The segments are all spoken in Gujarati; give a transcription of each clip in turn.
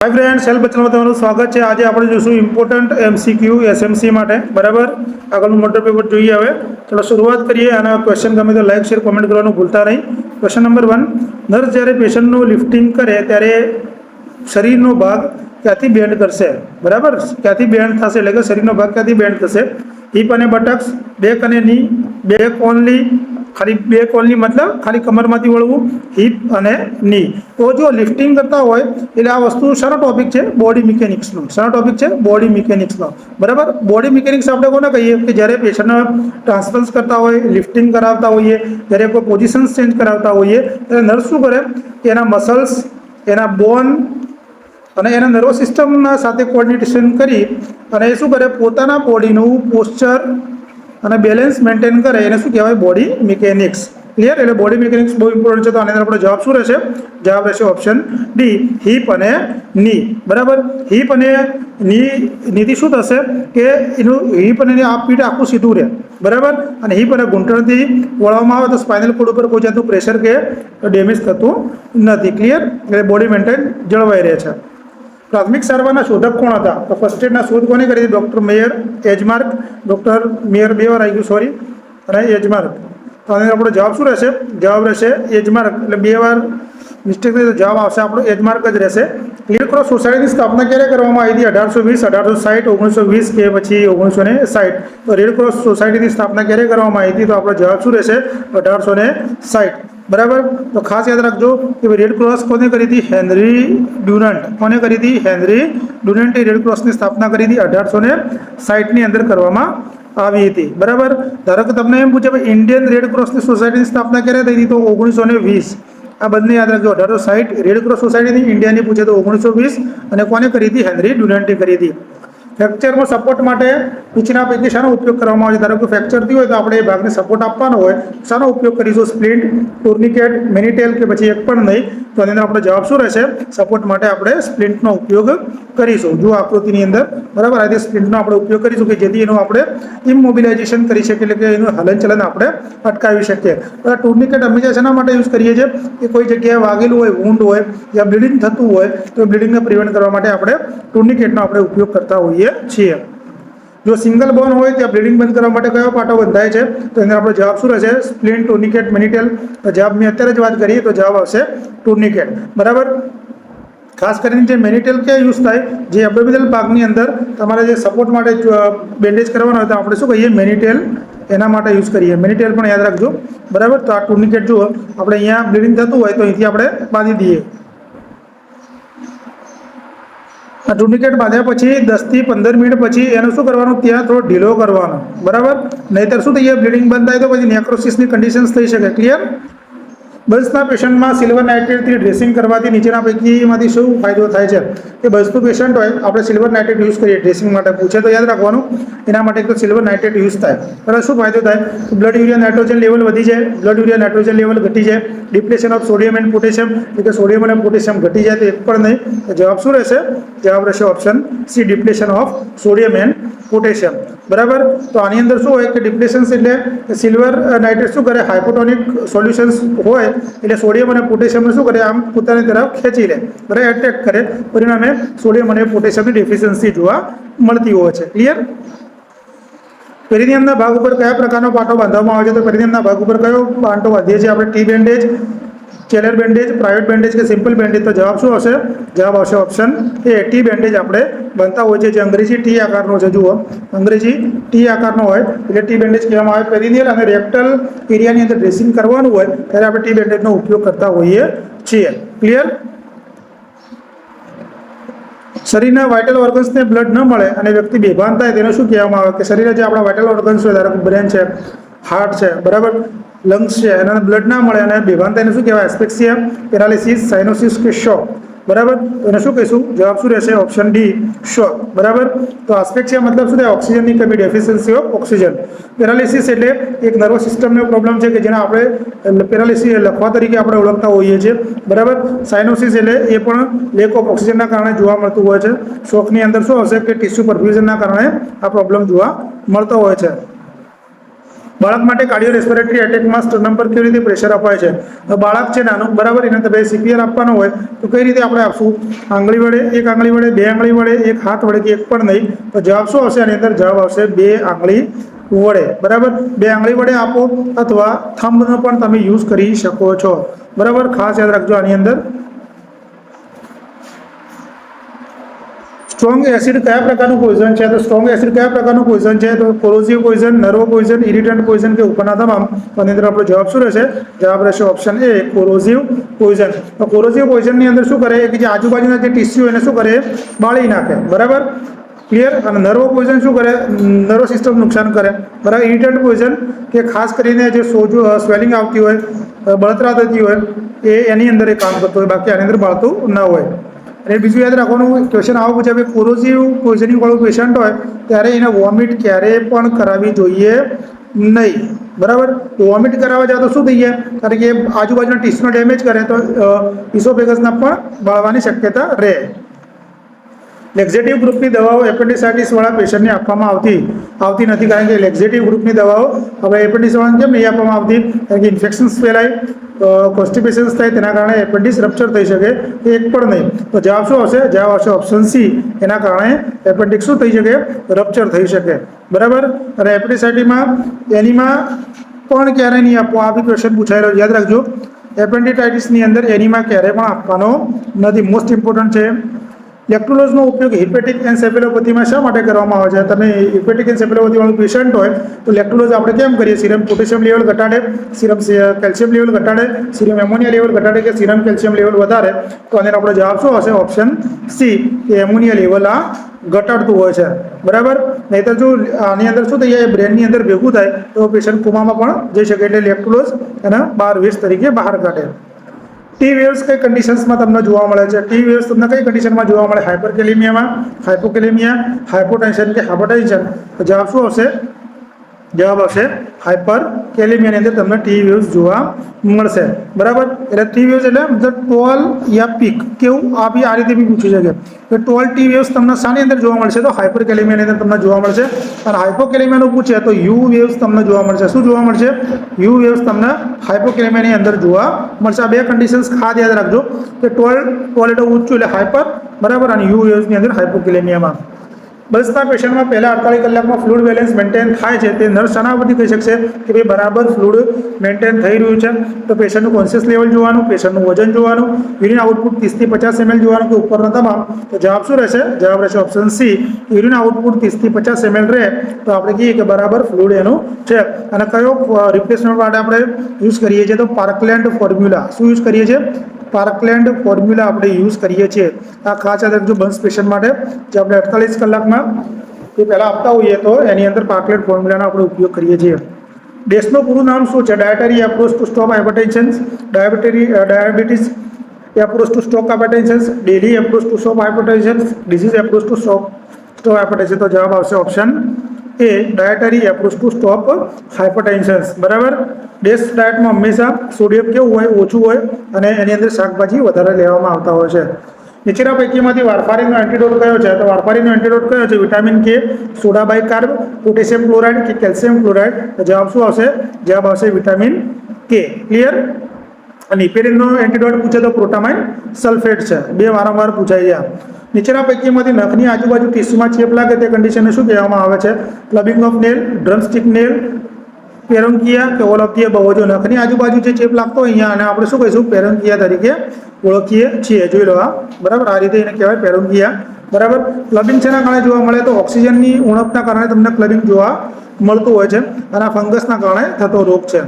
हाय फ्रेंड्स, हेल्प चैनल में તમારું સ્વાગત છે। આજે આપણે જોઈશું ઇમ્પોર્ટન્ટ એમસીક્યુ એસએમસી માટે, બરાબર। આગળનું મોટર પેપર જોઈએ। હવે ચલો શરૂઆત કરીએ। અને ક્વેશ્ચન ગમે તો લાઈક શેર કોમેન્ટ કરવાનું ભૂલતા નહીં। ક્વેશ્ચન નંબર 1, નર્સ જ્યારે પેશન્ટનું લિફ્ટિંગ કરે ત્યારે શરીરનો ભાગ ક્યાંથી બેન્ડ કરશે, બરાબર। ક્યાંથી બેન્ડ થશે એટલે કે શરીરનો ભાગ ક્યાંથી બેન્ડ થશે? હિપ અને બટક્સ, બેક અને ની, બેક ઓનલી, ખાલી બેક ઓનલી मतलब ખાલી કમરમાંથી વળવું, હિપ અને ની। તો જો લિફ્ટિંગ કરતા હોય એટલે આ વસ્તુ શાનો ટોપિક છે? બોડી મિકેનિક્સનો। શાનો ટોપિક છે? બોડી મિકેનિક્સનો, બરાબર। બોડી મિકેનિક્સ આપણે કોને કહીએ કે જ્યારે પેશન્ટને ટ્રાન્સફરન્સ કરતા હોય, લિફ્ટિંગ કરાવતા હોઈએ, જ્યારે કોઈ પોઝિશન ચેન્જ કરાવતા હોઈએ ત્યારે નર્સ શું કરે કે એના મસલ્સ, એના બોન અને એના નર્વસ સિસ્ટમના સાથે કોર્ડિનેશન કરી અને એ શું કરે, પોતાના બોડીનું પોસ્ચર અને બેલેન્સ મેન્ટેન કરે, એને શું કહેવાય? Body mechanics. ક્લિયર? એટલે બોડી મિકેનિક્સ બહુ ઇમ્પોર્ટન્ટ છે। તો આની અંદર આપણો જવાબ શું રહેશે? જવાબ રહેશે ઓપ્શન ડી, હિપ અને ની, બરાબર। હિપ અને નીથી શું થશે કે એનું હિપ અને આ પીઠ આખું સીધું રહે, બરાબર। અને હિપ અને ઘૂંટણથી વળવામાં આવે તો સ્પાઇનલ કોડ ઉપર કોઈ જાતનું પ્રેશર કે ડેમેજ થતું નથી। ક્લિયર? એટલે બોડી મેન્ટેન જળવાઈ રહે છે। પ્રાથમિક સારવારના શોધક કોણ હતા? તો ફર્સ્ટ એડના શોધ કોને કરી હતી? Doctor Mayer, Agmark. Doctor Mayer 2 વાર આવી ગયું, સોરી, અને એજમાર્ક। તો આનો આપણો જવાબ શું રહેશે? જવાબ રહેશે એજમાર્ક। એટલે 2 વાર મિસ્ટેક થઈ તો જવાબ આવશે આપણો એજમાર્ક જ રહેશે। રેડ ક્રોસ સોસાયટીની સ્થાપના ક્યારે કરવામાં આવી હતી? 1820, 1860, 1920 કે પછી 1960? તો રેડ ક્રોસ સોસાયટીની સ્થાપના ક્યારે કરવામાં આવી હતી? તો આપણો જવાબ શું રહેશે? 1860, બરાબર। તો ખાસ યાદ રાખજો કે રેડ ક્રોસ કોને કરી હતી? હેનરી ડ્યુનન્ટ। કોને કરી હતી? હેનરી ડ્યુનન્ટે રેડ ક્રોસની સ્થાપના કરી હતી 1860ની અંદર કરવામાં આવી હતી, બરાબર। ધારો કે તમને એમ પૂછે ભાઈ ઇન્ડિયન રેડ ક્રોસની સોસાયટીની સ્થાપના ક્યારે થઈ હતી? તો 1920। આ બંને યાદ રાખજો। 1860 રેડ ક્રોસ સોસાયટીની, ઇન્ડિયાની પૂછે તો 1920। અને કોને કરી હતી? હેનરી ડ્યુનન્ટે કરી હતી। ફ્રેક્ચરમાં સપોર્ટ માટે નીચેના પૈકી શાનો ઉપયોગ કરવામાં આવે છે? ધારો કે ફ્રેક્ચર થયું હોય તો આપણે એ ભાગને સપોર્ટ આપવાનો હોય, શાનો ઉપયોગ કરીશું? સ્પ્લિન્ટ, ટુર્નિકેટ, મેનિટેલ કે પછી એક પણ નહીં? તો આની અંદર આપણો જવાબ શું રહેશે? સપોર્ટ માટે આપણે સ્પ્લિન્ટનો ઉપયોગ કરીશું। જો આકૃતિની અંદર, બરાબર, આ રીતે સ્પ્લિન્ટનો આપણે ઉપયોગ કરીશું કે જેથી એનું આપણે ઇમોબિલાઇઝેશન કરી શકીએ, એટલે કે એનું હલનચલન આપણે અટકાવી શકીએ। ટુર્નિકેટ હંમેશા શેના માટે યુઝ કરીએ છીએ? કે કોઈ જગ્યાએ વાગેલું હોય, વૂન્ડ હોય, યા બ્લીડિંગ થતું હોય તો બ્લીડિંગને પ્રિવેન્ટ કરવા માટે આપણે ટુર્નિકેટનો આપણે ઉપયોગ કરતા હોઈએ છીએ। જો સિંગલ બોન હોય ત્યાં બ્લીડિંગ બંધ કરવા માટે કયો પાટો બંધાય છે? તો એનો આપણો જવાબ શું રહેશે? સ્પ્લિન્ટ, ટુર્નિકેટ, મેનિટેલ। તો જવાબ મેં અત્યારે જ વાત કરીએ તો જવાબ આવશે ટુર્નિકેટ, બરાબર। ખાસ કરીને જે મેનિટેલ ક્યાં યુઝ થાય? જે એબ્ડોમિનલ ભાગની અંદર તમારે જે સપોર્ટ માટે બેન્ડેજ કરવાનો હોય તો આપણે શું કહીએ? મેનિટેલ એના માટે યુઝ કરીએ। મેનિટેલ પણ યાદ રાખજો, બરાબર। તો આ ટુર્નિકેટ જુઓ, આપણે અહીંયા બ્લીડિંગ થતું હોય તો અહીંથી આપણે બાંધી દઈએ। આ ટુર્નિકેટ બાંધ્યા પછી 10 થી 15 મિનિટ પછી એનું શું કરવાનું? ત્યાં થોડો ઢીલો કરવાનો, બરાબર। નહીંતર શું થઈ જાય? બ્લીડિંગ બંધ થાય તો પછી નેક્રોસિસની કન્ડિશન્સ થઈ શકે। ક્લિયર? બલ્સના પેશન્ટમાં સિલ્વર નાઇટ્રેટથી ડ્રેસિંગ કરવાથી નીચેના પૈકીમાંથી શું ફાયદો થાય છે? કે બલ્સનું પેશન્ટ હોય, આપણે સિલ્વર નાઇટ્રેટ યુઝ કરીએ ડ્રેસિંગ માટે, પૂછે તો યાદ રાખવાનું એના માટે તો સિલ્વર નાઇટ્રેટ યુઝ થાય, બરાબર। શું ફાયદો થાય? બ્લડ યુરિયા નાઇટ્રોજન લેવલ વધી જાય, બ્લડ યુરિયા નાઇટ્રોજન લેવલ ઘટી જાય, depletion of sodium and potassium, એટલે કે સોડિયમ અને પોટેશિયમ ઘટી જાય, તો એક પણ નહીં। તો જવાબ શું રહેશે? જવાબ રહેશે option C, depletion of sodium and potassium, બરાબર। તો આની અંદર શું હોય કે ડિપ્લેશન એટલે સિલ્વર નાઇટ્રેટ શું કરે? હાઇપોટોનિક સોલ્યુશન્સ હોય એટલે સોડિયમ અને પોટેશિયમને શું કરે? આમ પોતાની તરફ ખેંચી લે, બરાબર, એટ્રેક્ટ કરે, પરિણામે સોડિયમ અને પોટેશિયમની ડેફિશિયન્સી જોવા મળતી હોય છે। ક્લિયર? પેરિનિયમના ભાગ ઉપર કયા પ્રકારનો પાટો બાંધવામાં આવે છે? તો પેરિનિયમના ભાગ ઉપર કયો પાટો બાંધીએ છીએ આપણે? ટી બેન્ડેજ, ચેલર બેન્ડેજ, પ્રાઇવેટ બેન્ડેજ કે સિમ્પલ બેન્ડેજ? તો જવાબ શું આવશે? જવાબ આવશે ઓપ્શન એ, ટી બેન્ડેજ આપણે બનતા હોય છે, જે અંગ્રેજી ટી આકારનો છે। જુઓ, અંગ્રેજી ટી આકારનો હોય એટલે ટી બેન્ડેજ કહેવામાં આવે। પેરિનિયલ અને રેક્ટલ એરિયાની અંદર ડ્રેસિંગ કરવાનું હોય ત્યારે આપણે ટી બેન્ડેજનો ઉપયોગ કરતા હોઈએ છીએ। ક્લિયર? શરીરના વાઇટલ ઓર્ગન્સને બ્લડ ન મળે અને વ્યક્તિ બેભાન થાય તેને શું કહેવામાં આવે? કે શરીરના જે આપણા વાઇટલ ઓર્ગન્સ હોય, ધારો કે બ્રેન છે, હાર્ટ છે, બરાબર, લંગ્સ છે, એના બ્લડ ના મળે અને બેભાન થાય એને શું કહેવાય? એસ્ફેક્સિયા, પેરાલિસિસ, સાઇનોસિસ કે શોક, બરાબર। એને શું કહીશું? જવાબ શું રહેશે? ઓપ્શન ડી, શોક, બરાબર। તો એસ્ફેક્સિયા મતલબ શું થાય? ઓક્સિજનની કમી, ડેફિશિયન્સી ઓફ ઓક્સિજન। પેરાલિસિસ એટલે એક નર્વસ સિસ્ટમનો પ્રોબ્લેમ છે કે જેને આપણે પેરાલિસિસ લખવા તરીકે આપણે ઓળખતા હોઈએ છીએ, બરાબર। સાઇનોસિસ એટલે એ પણ લેક ઓફ ઓક્સિજનના કારણે જોવા મળતું હોય છે। શોકની અંદર શું હશે કે ટિશ્યુ પરફ્યુઝનના કારણે આ પ્રોબ્લેમ જોવા મળતો હોય છે। બાળક માટે કાર્ડિયો રેસ્પિરેટરી એટેકમાં સ્ટર્નમ પર કેવી રીતે પ્રેશર અપાય છે? તો બાળક છે નાનું, બરાબર, એને તમે સીપીઆર આપવાનો હોય તો કઈ રીતે આપણે આપશું? આંગળી વડે, એક આંગળી વડે, બે આંગળી વડે, એક હાથ વડે કે એક પણ નહીં? તો જવાબ શું આવશે આની અંદર? જવાબ આવશે બે આંગળી વડે, બરાબર. બે આંગળી વડે આપો અથવા થંબનો પણ તમે યુઝ કરી શકો છો, બરાબર. ખાસ યાદ રાખજો આની અંદર. સ્ટ્રોંગ એસિડ કયા પ્રકારનું પોઈઝન છે? તો સ્ટ્રોંગ એસિડ કયા પ્રકારનું પોઈઝન છે? તો કોરોઝિવ પોઈઝન, નર્વ પોઈઝન, ઇરિટન્ટ પોઈઝન કે ઉપરના તમામ? તો આની અંદર આપણો જવાબ શું રહેશે? જવાબ રહેશે ઓપ્શન એ, કોરોઝિવ પોઈઝન. તો કોરોઝિવ પોઈઝનની અંદર શું કરે કે જે આજુબાજુના જે ટિશ્યુ એને શું કરે? બાળી નાખે, બરાબર, ક્લિયર. અને નર્વ પોઈઝન શું કરે? નર્વ સિસ્ટમ નુકસાન કરે, બરાબર. ઇરિટન્ટ પોઈઝન કે ખાસ કરીને જે સોજો સ્વેલિંગ આવતી હોય, બળતરા થતી હોય, એની અંદર એ કામ કરતું હોય, બાકી આની અંદર બાળતું ન હોય. અને બીજું યાદ રાખવાનું, ક્વેશ્ચન આવો પૂછે કે કોરોઝિવ પોઈઝનિંગ વાળું પેશન્ટ હોય ત્યારે એને વોમિટ ક્યારેય પણ કરાવવી જોઈએ નહીં, બરાબર. વોમિટ કરાવવા જાય તો શું થઈ જાય? કારણ કે આજુબાજુના ટીસ્યુનો ડેમેજ કરે તો ઇસોફેગસના પણ બળવાની શક્યતા રહે. લેક્ઝેટિવ ગ્રુપની દવાઓ એપેન્ડિસાઇટિસ વાળા પેશન્ટને આપવામાં આવતી નથી, કારણ કે લેક્ઝેટિવ ગ્રુપની દવાઓ હવે એપેન્ડિસ વાળાને કેમ નહીં આપવામાં આવતી? કારણ કે ઇન્ફેક્શન્સ ફેલાય, કોન્સ્ટિપેશન્સ થાય, તેના કારણે એપેન્ડિસ રપ્ચર થઈ શકે, એક પણ નહીં. તો જવાબ શું આવશે? જવાબ આવશે ઓપ્શન સી, એના કારણે એપેન્ડિક્સ શું થઈ શકે? રપ્ચર થઈ શકે, બરાબર. અને એપેન્ડિસાઇટિસમાં એનીમાં પણ ક્યારેય નહીં આપવો, આ બી ક્વેશ્ચન પૂછાયેલો, યાદ રાખજો. એપેન્ડિટાઇટિસની અંદર એનીમાં ક્યારેય પણ આપવાનો નથી, મોસ્ટ ઇમ્પોર્ટન્ટ છે. લેક્ટુલોઝનો ઉપયોગ હિપેટિક એન્સેફેલોપથીમાં શા માટે કરવામાં આવે છે? તમે હિપેટિક એન્સેફેલોપથી વાળું પેશન્ટ હોય તો લેક્ટુલોઝ આપણે કેમ કરીએ? સિરમ પોટેશિયમ લેવલ ઘટાડે, સિરમ કેલ્શિયમ લેવલ ઘટાડે, સિરમ એમોનિયા લેવલ ઘટાડે કે સિરમ કેલ્શિયમ લેવલ વધારે? તો આનો આપણો જવાબ શું હશે? ઓપ્શન સી, કે એમોનિયા લેવલ આ ઘટાડતું હોય છે, બરાબર. નહીંતર જો આની અંદર શું થઈ જાય? બ્રેનની અંદર ભેગું થાય તો પેશન્ટ કોમામાં પણ જઈ શકે, એટલે લેક્ટુલોઝ એના બહાર વેસ્ટ તરીકે બહાર કાઢે. ટી વેવ્સ કઈ કન્ડિશન્સમાં તમને જોવા મળે છે? ટી વેવ્સ તમને કઈ કન્ડિશનમાં જોવા મળે? હાઇપરકેલેમિયામાં, હાઇપોકેલેમિયા, હાઇપોટેન્શન કે હાઇપરટેન્શન? તો જવાબ શું આવશે? જવાબ આવશે હાઇપરકેલેમિયાની અંદર તમને ટી વેવ્સ જોવા મળશે, બરાબર. એટલે ટી વેવ્સ એટલે મતલબ ટોલ યા પીક, કેવું? આ બી આ રીતે બી પૂછી શકે કે ટોલ ટી વેવ્સ તમને શાની અંદર જોવા મળશે? તો હાઇપરકેલેમિયાની અંદર તમને જોવા મળશે. અને હાઇપોકેલેમિયાનું પૂછે તો યુ વેવ્સ તમને જોવા મળશે. શું જોવા મળશે? યુ વેવ્સ તમને હાઇપોકેલેમિયાની અંદર જોવા મળશે. આ બે કન્ડિશન્સ ખાસ યાદ રાખજો કે ટોલ એટલે ઊંચું એટલે હાઇપર, બરાબર, અને યુ વેવ્સની અંદર હાઇપોકેલેમિયામાં. બસના પેશન્ટમાં પહેલા 48 કલાકમાં ફ્લુઇડ બેલેન્સ મેન્ટેન થાય છે, તે નર્સ શાના પરથી કહી શકશે કે ભાઈ બરાબર ફ્લુઇડ મેન્ટેન થઈ રહ્યું છે? તો પેશન્ટનું કોન્શિયસ લેવલ જોવાનું, પેશન્ટનું વજન જોવાનું, યુરિન આઉટપુટ 30 થી 50 ml જોવાનું કે ઉપરના તમામ? તો જવાબ શું રહેશે? જવાબ રહેશે ઓપ્શન સી, યુરિન આઉટપુટ 30 થી 50 ml રહે તો આપણે કહીએ કે બરાબર ફ્લુઇડ એનું છે. અને કયો રિપ્લેસમેન્ટ માટે આપણે યુઝ કરીએ છીએ? તો પાર્કલેન્ડ ફોર્મ્યુલા. શું યુઝ કરીએ છીએ? પાર્કલેન્ડ ફોર્મ્યુલા આપણે યુઝ કરીએ છીએ. આ ખાસ યાદ રાખજો બન્સ પેશન્ટ માટે, જે આપણે 48 કલાકમાં એ પહેલાં આપતા હોઈએ તો એની અંદર પાર્કલેન્ડ ફોર્મ્યુલાનો આપણે ઉપયોગ કરીએ છીએ. ડેશનું પૂરું નામ શું છે? Dietary approach to stop hypertension, diabetes approach to stop hypertension, daily approach to stop hypertension, disease approach to stop hypertension? તો જવાબ આવશે option A, dietary approach to stop hypertension, બરાબર. ડેશ ડાયટમાં હંમેશા સોડિયમ કેવું હોય? ઓછું હોય, અને એની અંદર શાકભાજી વધારે લેવામાં આવતા હોય છે. નીચેના પૈકીમાંથી વારફારીનનો એન્ટીડોટ કયો છે? તો વારફારીનનો એન્ટીડોટ કયો છે? વિટામિન કે, સોડા બાયકાર્બ, પોટેશિયમ ક્લોરાઇડ કે કેલ્શિયમ ક્લોરાઇડ? તો જવાબ શું આવશે? જવાબ આવશે વિટામિન કે, ક્લિયર. અને ઇપેરિનનો એન્ટીડોટ પૂછે તો પ્રોટામાઇન સલ્ફેટ છે, બે વારંવાર પૂછાઈ ગયા. નીચેના પૈકીમાંથી નખની આજુબાજુ ટીસ્યુમાં ચેપ લાગે તે કન્ડિશનને શું કહેવામાં આવે છે? Clubbing of nail, drumstick nail, paronychia કે ઓલ ઓફ ધી અબવ? જો નખની આજુબાજુ જે ચેપ લાગતો હોય અહીંયા, અને આપણે શું કહીશું? પેરોન્કિયા તરીકે ઓળખીએ છીએ. જોઈ લો આ, બરાબર, આ રીતે એને કહેવાય પેરોન્કિયા, બરાબર. ક્લબિંગ શેના કારણે જોવા મળે? તો ઓક્સિજનની ઉણપના કારણે તમને ક્લબિંગ જોવા મળતું હોય છે, અને આ ફંગસના કારણે થતો રોગ છે.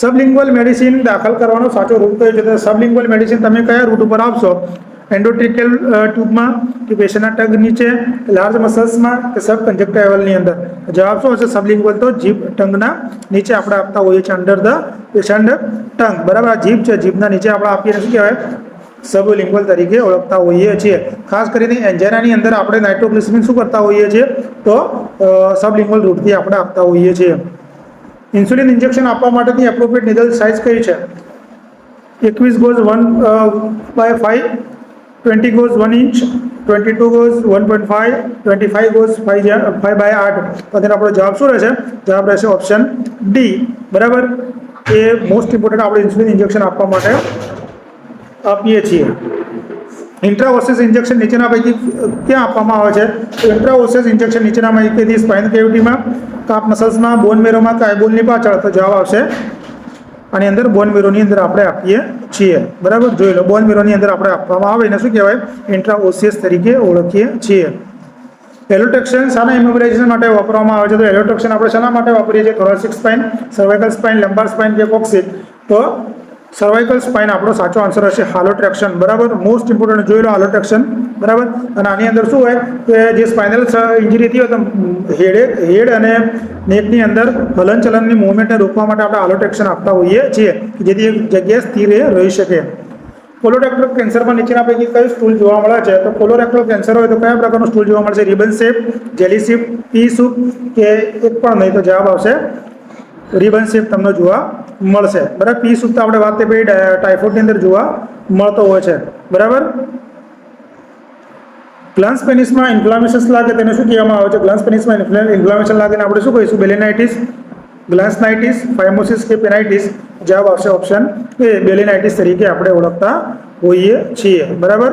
સબલિંગ્વલ મેડિસિન દાખલ કરવાનો સાચો રૂટ કયો છે? તો સબલિંગ્વલ મેડિસિન તમે કયા રૂટ ઉપર આપશો? એન્ડોટ્રિકલ ટ્યુબમાં કે પેશન્ટના ટગ નીચે, લાર્જ મસલ્સમાં કે સબ કન્જક્ટાઇવલની અંદર? જવાબ શું હશે? સબલિંગ્વલ તો જીભ ટંગના નીચે આપણે આપતા હોઈએ છીએ, અંડર ધ પેશન્ટ ટંગ, બરાબર. આ જીભ છે, જીભના નીચે આપણે આપીએ શું કહેવાય? સબલિંગ્વલ તરીકે ઓળખતા હોઈએ છીએ. ખાસ કરીને એન્જાઇનાની અંદર આપણે નાઇટ્રોગ્લિસરીન શું કરતા હોઈએ છીએ? તો સબલિંગ્વલ રૂટથી આપણે આપતા હોઈએ છીએ. ઇન્સ્યુલિન ઇન્જેક્શન આપવા માટેની એપ્રોપ્રિએટ નિડલ સાઇઝ કઈ છે? 21 goes 1/5, 20 goes 1 inch, 22 goes 1.5, 25 goes 5/8. તો તેનો આપણો જવાબ શું રહેશે? જવાબ રહેશે ઓપ્શન ડી. બરાબર, એ મોસ્ટ ઇમ્પોર્ટન્ટ આપણે ઇન્સ્યુલિન ઇન્જેક્શન આપવા માટે આપીએ છીએ. ઇન્ટ્રાઓસેસ ઇન્જેક્શન નીચેના પૈકી ક્યાં આપવામાં આવે છે? તો ઇન્ટ્રાઓસેસ ઇન્જેક્શન નીચેના પૈકી સ્પાઇન કેવિટીમાં, કાપ મસલ્સમાં, બોન મેરોમાં કે આઈબોલની પાછળ. તો જવાબ આવશે આની અંદર બોન મેરોની અંદર આપણે આપીએ છીએ. બરાબર, જોઈ લો, બોન મેરોની અંદર આપણે આપવામાં આવે એને શું કહેવાય? ઇન્ટ્રાઓસિયસ તરીકે ઓળખીએ છીએ. એલોટ્રેક્શન શાના ઇમોબિલાઇઝેશન માટે વાપરવામાં આવે છે? તો એલોટ્રેક્શન આપણે શાના માટે વાપરીએ છીએ? થોરેસિક સ્પાઇન, સર્વાઇકલ સ્પાઇન, લંબાર સ્પાઇન કે કોક્સિક? તો સર્વાઇકલ સ્પાઇન આપણો સાચો આન્સર હશે હાલોટ્રેક્શન. બરાબર, મોસ્ટ ઇમ્પોર્ટન્ટ જોઈ લો હાલોટ્રેક્શન. બરાબર, અને આની અંદર શું હોય કે જે સ્પાઇનલ ઇન્જરી થઈ હોય તો હેડ અને નેકની અંદર હલનચલનની મૂવમેન્ટને રોકવા માટે આપણે હાલોટ્રેક્શન આપતા હોઈએ છીએ, જેથી એક જગ્યાએ સ્થિર રહી શકે. કોલોરેક્ટલ કેન્સરમાં નીચેના પૈકી કયું સ્ટૂલ જોવા મળે છે? તો કોલોરેક્ટલ કેન્સર હોય તો કયા પ્રકારનું સ્ટૂલ જોવા મળશે? રિબન શેપ, જેલી શેપ, પી શેપ કે એક પણ નહીં? તો જવાબ આવશે રિબન શેપ તમને જોવા મળશે. બરાબર, પી શેપ તો આપણે વાત કરી ટાઇફોઇડની અંદર જોવા મળતો હોય છે. બરાબર, ગ્લાન્સ પેનિસમાં ઇન્ફ્લામેશન લાગે તેને શું કહેવામાં આવે છે? ગ્લાન્સ પેનિસમાં ઇન્ફ્લામેશન લાગે આપણે શું કહીશું? બેલિનાઇટિસ, ગ્લાન્સનાઇટિસ, ફાઇમોસિસ કે પેનાઇટિસ? જવાબ આવશે ઓપ્શન એ, બેલિનાઇટિસ તરીકે આપણે ઓળખતા હોઈએ છીએ. બરાબર,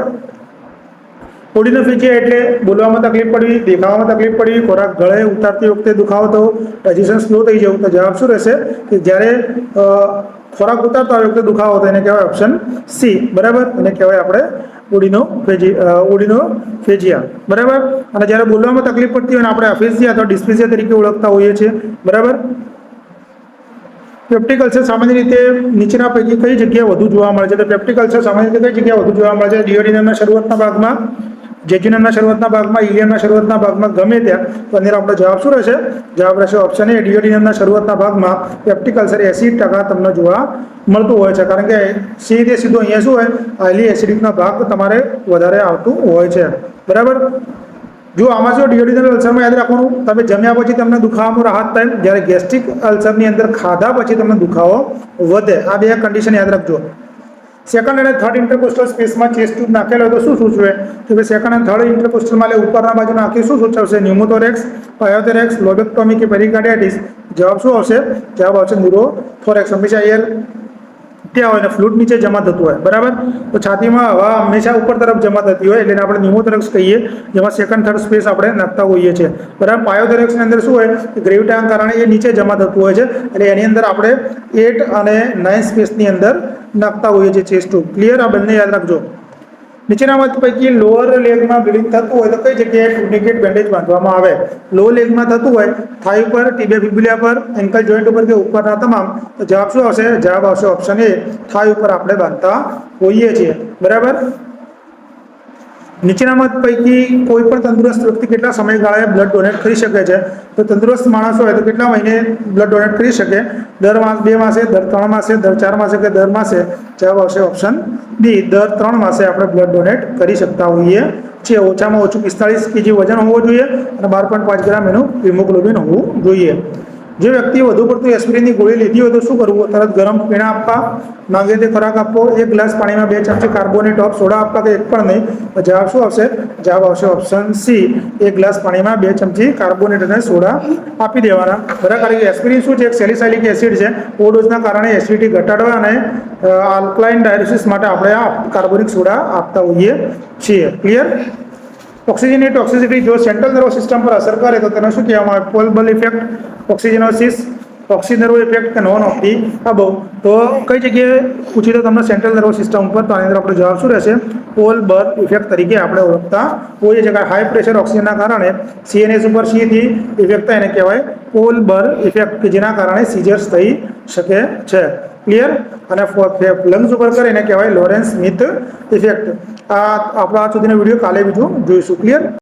પોલિનોફેજિયા એટલે બોલવામાં તકલીફ પડવી, દેખાવામાં તકલીફ પડવી, ખોરાક ગળે ઉતારતી વખતે દુખાવો થવો, ડાયજેશન સ્લો થઈ જવું. તો જવાબ શું રહેશે? કે જ્યારે ખોરાક ઉતારતા વખતે દુખાવો થાય એને કહેવાય ઓપ્શન સી. બરાબર, એને કહેવાય આપણે ઓડિનોફેજિયા. બરાબર, અને જ્યારે બોલવામાં તકલીફ પડતી હોય ને આપણે અફેઝિયા અથવા ડિસ્ફેઝિયા તરીકે ઓળખતા હોઈએ છીએ. બરાબર, પેપ્ટિક અલ્સર સામાન્ય રીતે નીચેના પૈકી કઈ જગ્યાએ વધુ જોવા મળે છે? તો પેપ્ટિક અલ્સર સામાન્ય રીતે કઈ જગ્યાએ વધુ જોવા મળે છે? ડિયોડિનમના શરૂઆતના ભાગમાં, જેજ્યુનમના શરૂઆતના ભાગમાં, ઇલિયમના શરૂઆતના ભાગમાં, ગમે ત્યાં. તો અંદર આપણો જવાબ શું રહેશે? જવાબ રહેશે ઓપ્શન એ, ડિયોડિનમના શરૂઆતના ભાગમાં પેપ્ટિક અલ્સર 80% તમને જોવા મળતું હોય છે. કારણ કે સીધું અહીંયા શું હોય? હાઈલી એસિડિકનો ભાગ તમારે વધારે આવતું હોય છે. બરાબર, જો આમાં જો ડિયોડિનલ અલ્સરમાં યાદ રાખવાનું, તમે જમ્યા પછી તમને દુખાવામાં રાહત થાય, જ્યારે ગેસ્ટ્રિક અલ્સરની અંદર ખાધા પછી તમને દુખાવો વધે. આ બે કન્ડિશન યાદ રાખજો. સેકન્ડ અને થર્ડ ઇન્ટરકોસ્ટલ સ્પેસમાં ચેસ્ટ ટ્યુબ નાખેલો હોય તો શું સૂચવે? તો કે સેકન્ડ અને થર્ડ ઇન્ટરકોસ્ટલમાં ઉપરના બાજુ નાખી શું સૂચવશે? ન્યુમોથોરેક્સ, પાયોથોરેક્સ, લોબેક્ટોમી કે પેરિકાર્ડિયાટિસ? જવાબ શું આવશે? જવાબ આવશે ન્યુરોથોરેક્સ. હંમેશા એર ત્યાં હોય ને ફ્લૂડ નીચે જમા થતું હોય. બરાબર, તો છાતીમાં હવા હંમેશા ઉપર તરફ જમા થતી હોય એટલે આપણે ન્યુમોથોરેક્સ કહીએ, જેમાં સેકન્ડ થર્ડ સ્પેસ આપણે નાખતા હોઈએ છીએ. બરાબર, પાયોથોરેક્સની અંદર શું હોય? ગ્રેવિટીના કારણે એ નીચે જમા થતું હોય છે એટલે એની અંદર આપણે 8 અને 9 સ્પેસની અંદર નાખતા હોઈએ છીએ ચેસ્ટ ટ્યુબ. ક્લિયર? આ બંને યાદ રાખજો. નીચેનામાંથી પૈકી લોઅર લેગમાં બ્લીડિંગ થતું હોય તો કઈ જગ્યાએ ટુર્નિકેટ બેન્ડેજ બાંધવામાં આવે? લો લેગમાં થતું હોય, થાઈ ઉપર, ટીબિયા ફિબ્યુલા પર, એન્કલ જોઈન્ટ ઉપર કે ઉપરના તમામ? તો જવાબ શું આવશે? જવાબ આવશે ઓપ્શન એ, થાઈ ઉપર આપણે બાંધતા હોઈએ છીએ. બરાબર, નીચેનામાં પૈકી કોઈ પણ તંદુરસ્ત વ્યક્તિ કેટલા સમયગાળાએ બ્લડ ડોનેટ કરી શકે છે? તો તંદુરસ્ત માણસ હોય તો કેટલા મહિને બ્લડ ડોનેટ કરી શકે? દર 2 માસે, દર 3 માસે, દર 4 માસે કે દર માસે? જવાબ આવશે ઓપ્શન ડી, દર 3 માસે આપણે બ્લડ ડોનેટ કરી શકતા હોઈએ છીએ. ઓછામાં ઓછું 45 kg વજન હોવું જોઈએ અને 12.5 ગ્રામ એનું હિમોગ્લોબિન હોવું જોઈએ. જે વ્યક્તિએ વધુ પડતું એસ્પિરિનની ગોળી લીધી હોય તો શું કરવું? તરત ગરમ પીણા આપવા, માંગે તે ખોરાક આપવો, 1 ગ્લાસ પાણીમાં 2 ચમચી કાર્બોનેટ ઓફ સોડા આપવા કે એક પણ નહીં? તો જવાબ શું આવશે? જવાબ આવશે ઓપ્શન સી, 1 ગ્લાસ પાણીમાં 2 ચમચી કાર્બોનેટ અને સોડા આપી દેવાના. બરાબર, કારણ કે એસ્પિરિન શું છે? એક સેલિસાઇલિક એસિડ છે. ઓવરડોઝના કારણે એસિડિટી ઘટાડવા અને આલ્કલાઇન ડાયાલિસિસ માટે આપણે આ કાર્બોનિક સોડા આપતા હોઈએ છીએ. ક્લિયર? ઓક્સિજનની ટોક્સિસિટી જો સેન્ટ્રલ નર્વસ સિસ્ટમ પર અસર કરે તો તેને શું કહેવામાં આવે? પોલ બલ ઇફેક્ટ, ઓક્સિજનોસિસ, ઓક્સિનર્વ ઇફેક્ટ કે નોન ઓફ ધી અબવ? તો કઈ જગ્યાએ પૂછી તો તમને સેન્ટ્રલ નર્વસ સિસ્ટમ ઉપર, તો આની અંદર આપણો જવાબ શું રહેશે? પોલ બર ઇફેક્ટ તરીકે આપણે ઓળખતા હોઈએ છીએ. હાઈ પ્રેશર ઓક્સિજનના કારણે CNS ઉપર સીધી ઇફેક્ટ થાય એને કહેવાય પોલ બર ઇફેક્ટ, કે જેના કારણે સીઝર્સ થઈ શકે છે. ક્લિયર? અને લંગ્સ ઉપર કરે એને કહેવાય લોરેન્સ સ્મિથ ઇફેક્ટ. આ આપણો આ સુધીનો વિડીયો કાલે બીજું જોઈશું. ક્લિયર?